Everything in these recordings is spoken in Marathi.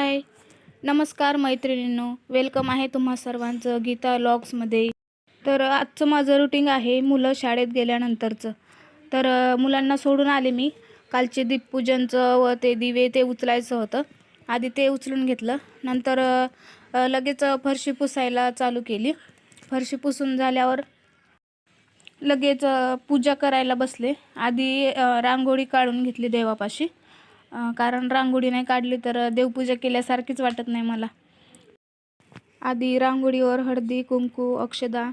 हाय, नमस्कार मैत्रिणींनो, वेलकम आहे तुम्हा सर्वांचं गीता व्लॉग्समध्ये। तर आजचं माझं रुटीन आहे मुलं शाळेत गेल्यानंतरचं। तर मुलांना सोडून आले मी। कालचे दीपपूजनचं व ते दिवे ते उचलायचं होतं, आधी ते उचलून घेतलं। नंतर लगेच फरशी पुसायला चालू केली। फरशी पुसून झाल्यावर लगेच पूजा करायला बसले। आधी रांगोळी काढून घेतली देवापाशी, कारण रांगोळी नाही काढली तर देवपूजा केल्यासारखीच वाटत नाही मला। आधी रांगोळीवर हळदी कुंकू अक्षदा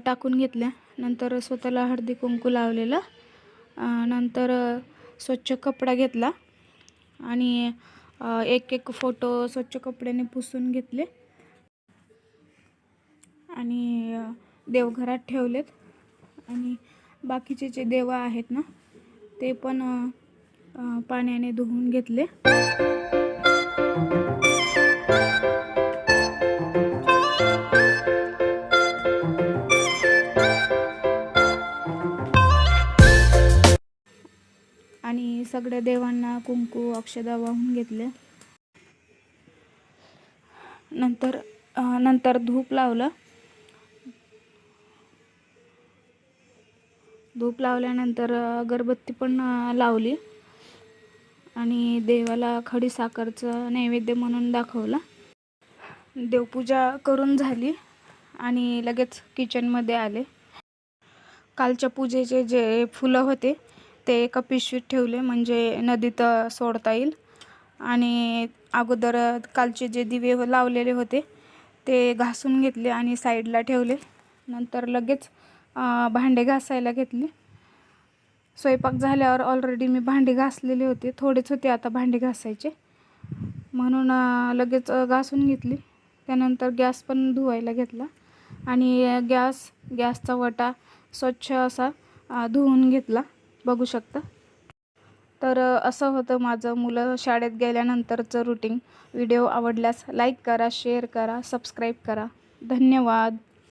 टाकून घेतल्या। नंतर स्वतःला हळदी कुंकू लावलेलं। नंतर स्वच्छ कपडा घेतला आणि एक एक फोटो स्वच्छ कपड्याने पुसून घेतले आणि देवघरात ठेवलेत। आणि बाकीचे जे देव आहेत ना ते पण पाण्याने धुवून घेतले। आणि सगळ्या देवांना कुंकू अक्षदा वाहून घेतले। नंतर धूप लावलं। धूप लावल्यानंतर अगरबत्ती पण लावली आणि देवाला खडी साखरचं नैवेद्य म्हणून दाखवला। देवपूजा करून झाली आणि लगेच किचनमध्ये आले। कालच्या पूजेचे जे फुलं होते ते एका पिशवीत ठेवले, म्हणजे नदीत सोडता येईल। आणि अगोदर कालचे जे दिवे लावलेले होते ते घासून घेतले आणि साईडला ठेवले। नंतर लगेच भांडे घासायला घेतले। स्वयंपाक झाल्यावर ऑलरेडी मी भांडी घासलेली होती, थोडेच होते आता भांडी घासायचे, म्हणून लगेच घासून घेतली। त्यानंतर गॅस पण धुवायला घेतला आणि गॅसचा वटा स्वच्छ असा धुवून घेतला, बघू शकता। तर असं होतं माझं मुलं शाळेत गेल्यानंतरचं रुटीन। व्हिडिओ आवडल्यास लाईक करा, शेअर करा, सबस्क्राईब करा। धन्यवाद।